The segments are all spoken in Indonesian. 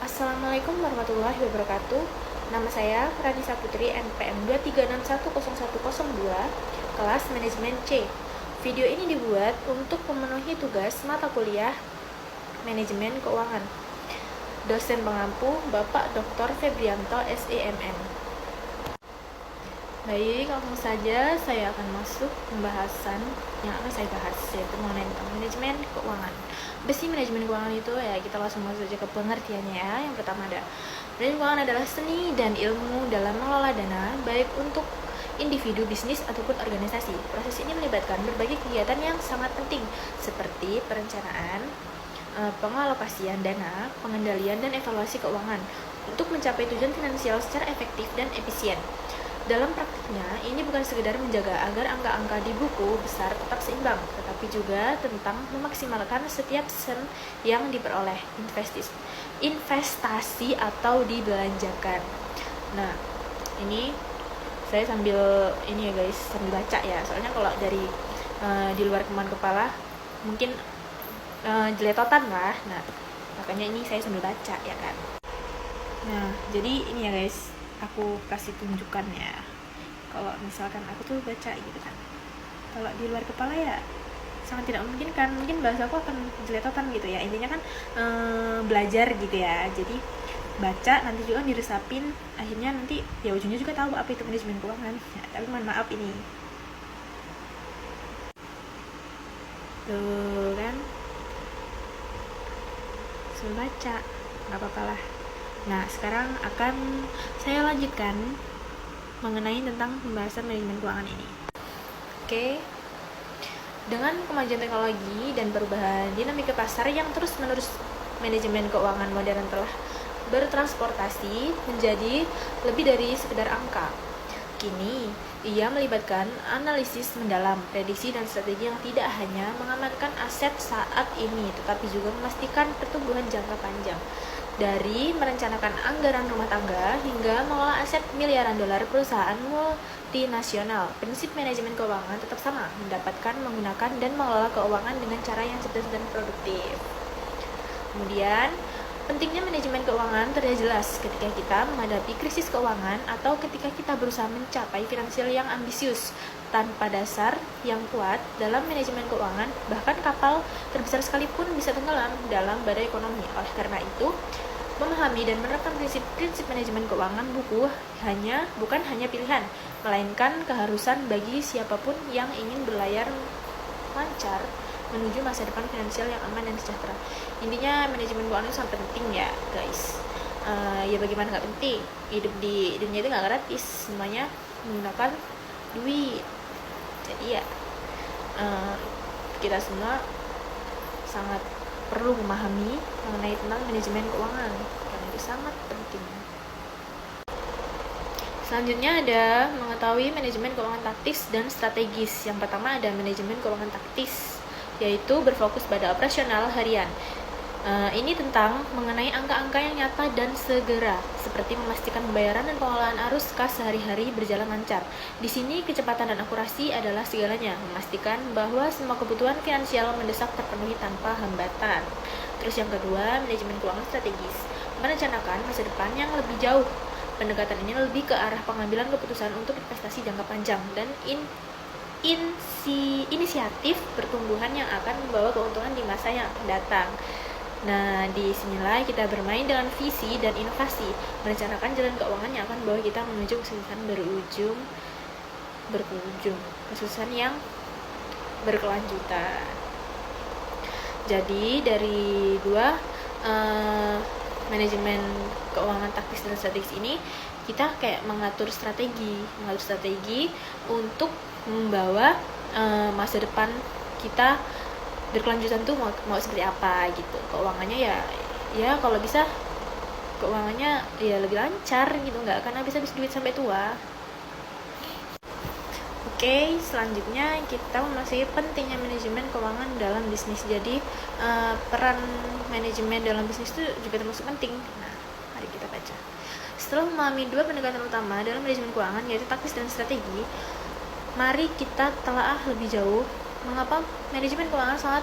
Assalamualaikum warahmatullahi wabarakatuh. Nama saya Ranisa Putri, NPM 236110102, kelas Manajemen C. Video ini dibuat untuk memenuhi tugas mata kuliah Manajemen Keuangan. Dosen pengampu Bapak Dr. Febrianto, SEMN. Baik, langsung saja saya akan masuk pembahasan yang akan saya bahas, yaitu mengenai tentang manajemen keuangan. Besi manajemen keuangan itu ya, kita langsung masuk saja ke pengertiannya ya. Yang pertama ada, manajemen keuangan adalah seni dan ilmu dalam mengelola dana, baik untuk individu, bisnis, ataupun organisasi. Proses ini melibatkan berbagai kegiatan yang sangat penting, seperti perencanaan, pengalokasian dana, pengendalian, dan evaluasi keuangan untuk mencapai tujuan finansial secara efektif dan efisien. Dalam praktiknya, ini bukan sekedar menjaga agar angka-angka di buku besar tetap seimbang, tetapi juga tentang memaksimalkan setiap sen yang diperoleh, investasi atau dibelanjakan. Nah, ini saya sambil ini ya guys, sambil baca ya. Soalnya kalau dari di luar kemampuan kepala mungkin jeletotan lah. Nah, makanya ini saya sambil baca ya kan. Nah, jadi ini ya guys, aku kasih tunjukkan ya. Kalau misalkan aku tuh baca gitu kan, kalau di luar kepala ya sangat tidak memungkinkan. Mungkin bahasa aku akan jeletotan gitu ya. Intinya kan belajar gitu ya. Jadi baca, nanti juga diresapin, akhirnya nanti ya ujungnya juga tahu apa itu manajemen keuangan ya, tapi mohon maaf ini tuh kan sudah baca, nggak apa-apa lah. Nah, sekarang akan saya lanjutkan mengenai tentang pembahasan manajemen keuangan ini. Oke. Dengan kemajuan teknologi dan perubahan dinamika pasar yang terus-menerus, manajemen keuangan modern telah bertransportasi menjadi lebih dari sekedar angka. Kini, ia melibatkan analisis mendalam, prediksi dan strategi yang tidak hanya mengamankan aset saat ini, tetapi juga memastikan pertumbuhan jangka panjang. Dari merencanakan anggaran rumah tangga hingga mengelola aset miliaran dolar perusahaan multinasional, prinsip manajemen keuangan tetap sama, mendapatkan, menggunakan, dan mengelola keuangan dengan cara yang cerdas dan produktif. Kemudian, pentingnya manajemen keuangan terlihat jelas ketika kita menghadapi krisis keuangan atau ketika kita berusaha mencapai finansial yang ambisius. Tanpa dasar yang kuat dalam manajemen keuangan, bahkan kapal terbesar sekalipun bisa tenggelam dalam badai ekonomi. Oleh karena itu, memahami dan menerapkan prinsip manajemen keuangan bukan hanya pilihan, melainkan keharusan bagi siapapun yang ingin berlayar lancar menuju masa depan finansial yang aman dan sejahtera. Intinya manajemen keuangan itu sangat penting ya guys. Ya bagaimana nggak penting, hidup di dunia itu nggak gratis, semuanya menggunakan duit. Jadi ya kita semua sangat perlu memahami mengenai tentang manajemen keuangan karena itu sangat penting. Selanjutnya ada mengetahui manajemen keuangan taktis dan strategis. Yang pertama ada manajemen keuangan taktis, yaitu berfokus pada operasional harian. Ini tentang mengenai angka-angka yang nyata dan segera, seperti memastikan pembayaran dan pengelolaan arus kas sehari-hari berjalan lancar. Di sini kecepatan dan akurasi adalah segalanya, memastikan bahwa semua kebutuhan finansial mendesak terpenuhi tanpa hambatan. Terus yang kedua, manajemen keuangan strategis, merencanakan masa depan yang lebih jauh. Pendekatan ini lebih ke arah pengambilan keputusan untuk investasi jangka panjang dan inisiatif pertumbuhan yang akan membawa keuntungan di masa yang akan datang. Nah, di sinilah kita bermain dengan visi dan inovasi, merencanakan jalan keuangan yang akan membawa kita menuju kesuksesan kesuksesan yang berkelanjutan. Jadi dari dua manajemen keuangan taktis dan strategis ini, kita kayak mengatur strategi untuk membawa masa depan kita berkelanjutan tuh mau seperti apa gitu. Keuangannya ya kalau bisa keuangannya ya lebih lancar gitu, nggak akan habis duit sampai tua. Oke, selanjutnya kita memasuki pentingnya manajemen keuangan dalam bisnis. Jadi peran manajemen dalam bisnis itu juga termasuk penting. Nah, mari kita baca. Setelah memahami dua pendekatan utama dalam manajemen keuangan, yaitu taktis dan strategi, mari kita telaah lebih jauh mengapa manajemen keuangan sangat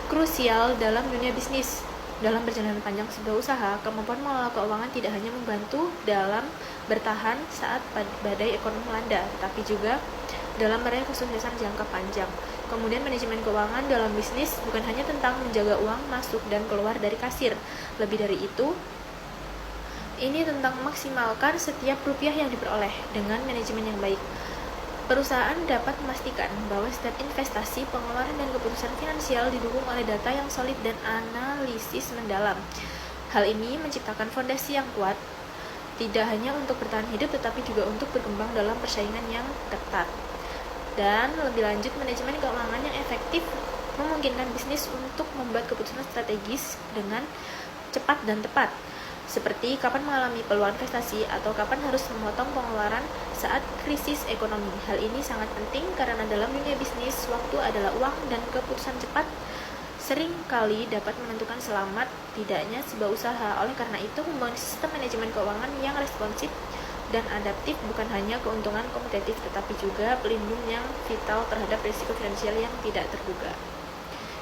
krusial dalam dunia bisnis. Dalam perjalanan panjang sebuah usaha, kemampuan mengelola keuangan tidak hanya membantu dalam bertahan saat badai ekonomi melanda, tapi juga dalam meraih kesuksesan jangka panjang. Kemudian manajemen keuangan dalam bisnis bukan hanya tentang menjaga uang masuk dan keluar dari kasir. Lebih dari itu, ini tentang memaksimalkan setiap rupiah yang diperoleh dengan manajemen yang baik. Perusahaan dapat memastikan bahwa setiap investasi, pengeluaran, dan keputusan finansial didukung oleh data yang solid dan analisis mendalam. Hal ini menciptakan fondasi yang kuat, tidak hanya untuk bertahan hidup, tetapi juga untuk berkembang dalam persaingan yang ketat. Dan lebih lanjut, manajemen keuangan yang efektif memungkinkan bisnis untuk membuat keputusan strategis dengan cepat dan tepat, seperti kapan mengalami peluang investasi atau kapan harus memotong pengeluaran saat krisis ekonomi. Hal ini sangat penting karena dalam dunia bisnis, waktu adalah uang dan keputusan cepat sering kali dapat menentukan selamat tidaknya sebuah usaha. Oleh karena itu, membangun sistem manajemen keuangan yang responsif dan adaptif bukan hanya keuntungan kompetitif, tetapi juga pelindung yang vital terhadap risiko finansial yang tidak terduga.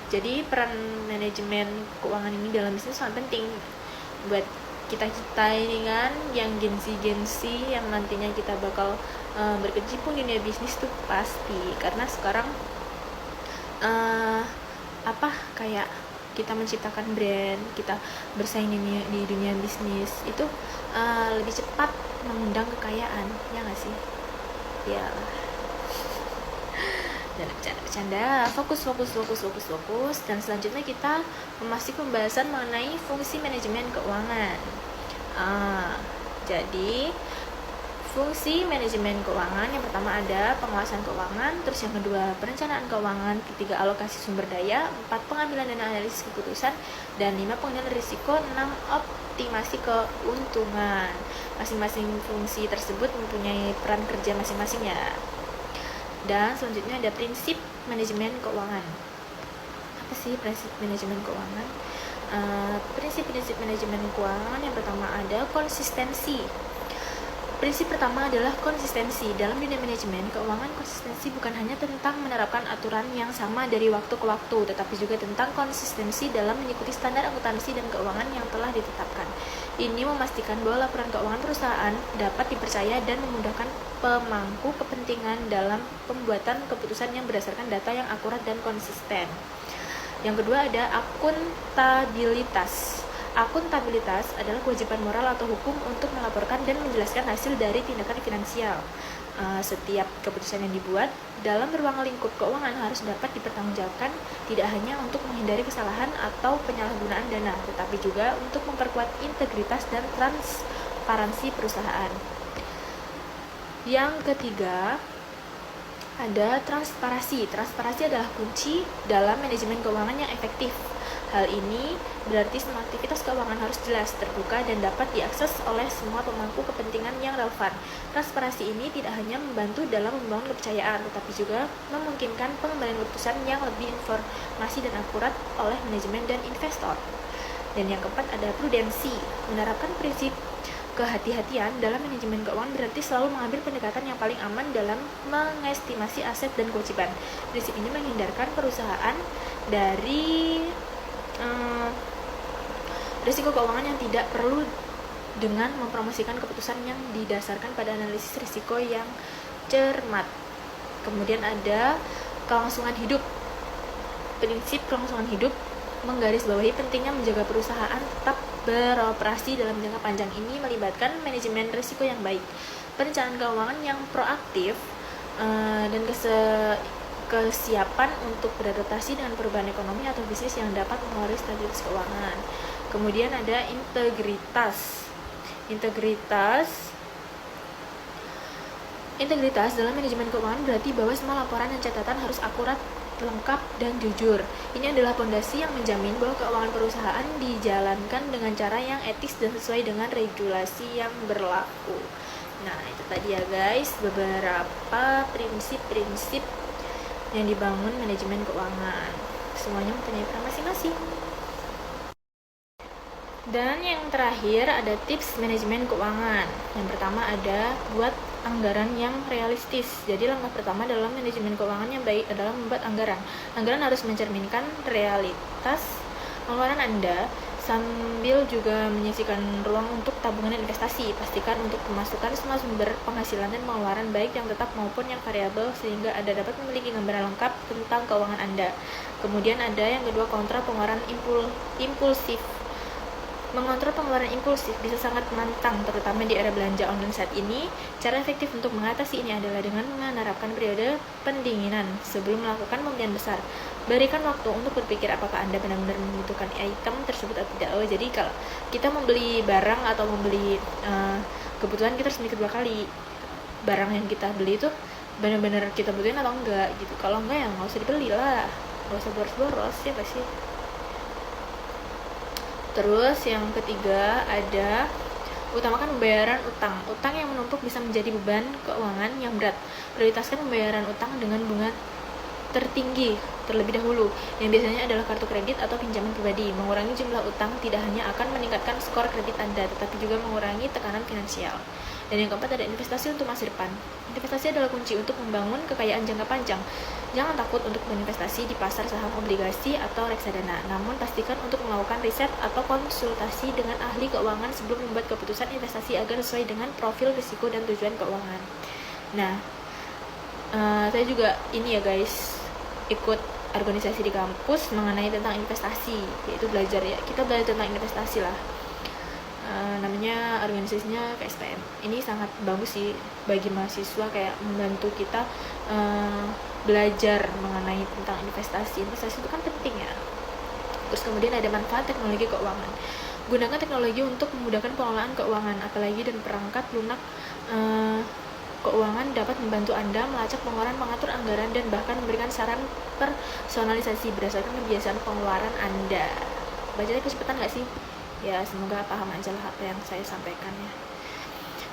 Jadi peran manajemen keuangan ini dalam bisnis sangat penting buat kita ini kan, yang gensi yang nantinya kita bakal berkecimpung di dunia bisnis tuh pasti. Karena sekarang kayak kita menciptakan brand, kita bersaing di dunia bisnis itu lebih cepat mengundang kekayaan, ya nggak sih? Ya, dan bercanda, fokus. Dan selanjutnya kita memasuki pembahasan mengenai fungsi manajemen keuangan. Jadi fungsi manajemen keuangan yang pertama ada pengawasan keuangan, terus yang kedua perencanaan keuangan, ketiga alokasi sumber daya, 4 pengambilan dan analisis keputusan, dan 5 pengendalian risiko, 6 optimasi keuntungan. Masing-masing fungsi tersebut mempunyai peran kerja masing-masing ya. Dan selanjutnya ada prinsip manajemen keuangan. Apa sih prinsip manajemen keuangan? Prinsip-prinsip manajemen keuangan yang pertama ada konsistensi. Prinsip pertama adalah konsistensi. Dalam dunia manajemen keuangan, konsistensi bukan hanya tentang menerapkan aturan yang sama dari waktu ke waktu, tetapi juga tentang konsistensi dalam mengikuti standar akuntansi dan keuangan yang telah ditetapkan. Ini memastikan bahwa laporan keuangan perusahaan dapat dipercaya dan memudahkan pemangku kepentingan dalam pembuatan keputusan yang berdasarkan data yang akurat dan konsisten. Yang kedua ada akuntabilitas. Akuntabilitas adalah kewajiban moral atau hukum untuk melaporkan dan menjelaskan hasil dari tindakan finansial. Setiap keputusan yang dibuat dalam ruang lingkup keuangan harus dapat dipertanggungjawabkan, tidak hanya untuk menghindari kesalahan atau penyalahgunaan dana, tetapi juga untuk memperkuat integritas dan transparansi perusahaan. Yang ketiga ada transparansi. Transparansi adalah kunci dalam manajemen keuangan yang efektif. Hal ini berarti semua aktivitas keuangan harus jelas, terbuka, dan dapat diakses oleh semua pemangku kepentingan yang relevan. Transparansi ini tidak hanya membantu dalam membangun kepercayaan, tetapi juga memungkinkan pengambilan keputusan yang lebih informasi dan akurat oleh manajemen dan investor. Dan yang keempat ada prudensi. Menerapkan prinsip kehati-hatian dalam manajemen keuangan berarti selalu mengambil pendekatan yang paling aman dalam mengestimasi aset dan kewajiban. Prinsip ini menghindarkan perusahaan dari risiko keuangan yang tidak perlu dengan mempromosikan keputusan yang didasarkan pada analisis risiko yang cermat. Kemudian ada kelangsungan hidup. Prinsip kelangsungan hidup menggarisbawahi pentingnya menjaga perusahaan tetap beroperasi dalam jangka panjang. Ini melibatkan manajemen risiko yang baik, perencanaan keuangan yang proaktif, dan kesiapan untuk beradaptasi dengan perubahan ekonomi atau bisnis yang dapat mempengaruhi stabilitas keuangan. Kemudian ada integritas. Integritas dalam manajemen keuangan berarti bahwa semua laporan dan catatan harus akurat, lengkap, dan jujur. Ini adalah fondasi yang menjamin bahwa keuangan perusahaan dijalankan dengan cara yang etis dan sesuai dengan regulasi yang berlaku. Nah, itu tadi ya guys, beberapa prinsip-prinsip yang dibangun manajemen keuangan. Semuanya mempunyai peran masing-masing. Dan yang terakhir ada tips manajemen keuangan. Yang pertama ada buat anggaran yang realistis. Jadi langkah pertama dalam manajemen keuangan yang baik adalah membuat anggaran. Anggaran harus mencerminkan realitas pengeluaran Anda sambil juga menyisihkan ruang untuk tabungan dan investasi. Pastikan untuk memasukkan semua sumber penghasilan dan pengeluaran baik yang tetap maupun yang variabel sehingga Anda dapat memiliki gambaran lengkap tentang keuangan Anda. Kemudian ada yang kedua, kontra pengeluaran impulsif. Mengontrol pengeluaran impulsif bisa sangat menantang, terutama di era belanja online saat ini. Cara efektif untuk mengatasi ini adalah dengan menerapkan periode pendinginan sebelum melakukan pembelian besar. Berikan waktu untuk berpikir apakah Anda benar-benar membutuhkan item tersebut atau tidak. Jadi kalau kita membeli barang atau membeli kebutuhan, kita harus mikir 2 kali. Barang yang kita beli itu benar-benar kita butuhin atau enggak gitu. Kalau enggak ya nggak usah dibeli lah, nggak usah boros-boros ya pasti. Terus yang ketiga ada utamakan pembayaran utang. Utang yang menumpuk bisa menjadi beban keuangan yang berat. Prioritaskan pembayaran utang dengan bunga tertinggi terlebih dahulu, yang biasanya adalah kartu kredit atau pinjaman pribadi. Mengurangi jumlah utang tidak hanya akan meningkatkan skor kredit Anda, tetapi juga mengurangi tekanan finansial. Dan yang keempat ada investasi untuk masa depan. Investasi adalah kunci untuk membangun kekayaan jangka panjang. Jangan takut untuk berinvestasi di pasar saham, obligasi, atau reksadana. Namun pastikan untuk melakukan riset atau konsultasi dengan ahli keuangan sebelum membuat keputusan investasi agar sesuai dengan profil risiko dan tujuan keuangan. Nah, saya juga ini ya guys, ikut organisasi di kampus mengenai tentang investasi, yaitu belajar ya, kita belajar tentang investasi lah. Namanya organisasinya KSPM. Ini sangat bagus sih bagi mahasiswa, kayak membantu kita belajar mengenai tentang investasi. Investasi itu kan penting ya. Terus kemudian ada manfaat teknologi keuangan. Gunakan teknologi untuk memudahkan pengelolaan keuangan, apalagi dan perangkat lunak keuangan dapat membantu Anda melacak pengeluaran, mengatur anggaran, dan bahkan memberikan saran personalisasi berdasarkan kebiasaan pengeluaran Anda. Bacanya kecepatan nggak sih? Ya, semoga paham aja lah apa yang saya sampaikan ya.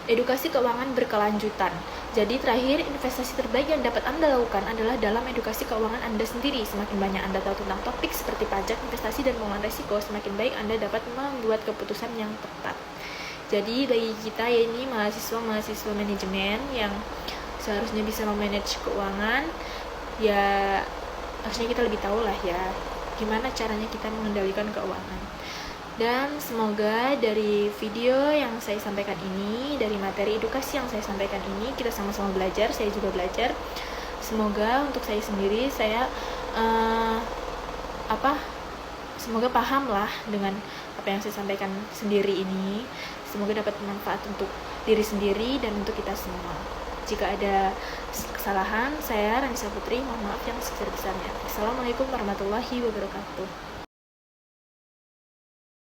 Edukasi keuangan berkelanjutan. Jadi terakhir, investasi terbaik yang dapat Anda lakukan adalah dalam edukasi keuangan Anda sendiri. Semakin banyak Anda tahu tentang topik seperti pajak, investasi, dan pengelolaan risiko, semakin baik Anda dapat membuat keputusan yang tepat. Jadi bagi kita ya, ini mahasiswa manajemen yang seharusnya bisa memanage keuangan, ya harusnya kita lebih tahu lah ya gimana caranya kita mengendalikan keuangan. Dan semoga dari video yang saya sampaikan ini, dari materi edukasi yang saya sampaikan ini, kita sama-sama belajar, saya juga belajar. Semoga untuk saya sendiri, saya semoga paham lah dengan apa yang saya sampaikan sendiri ini. Semoga dapat bermanfaat untuk diri sendiri dan untuk kita semua. Jika ada kesalahan, saya Ranisa Putri mohon maaf yang sebesar-besarnya. Assalamualaikum warahmatullahi wabarakatuh.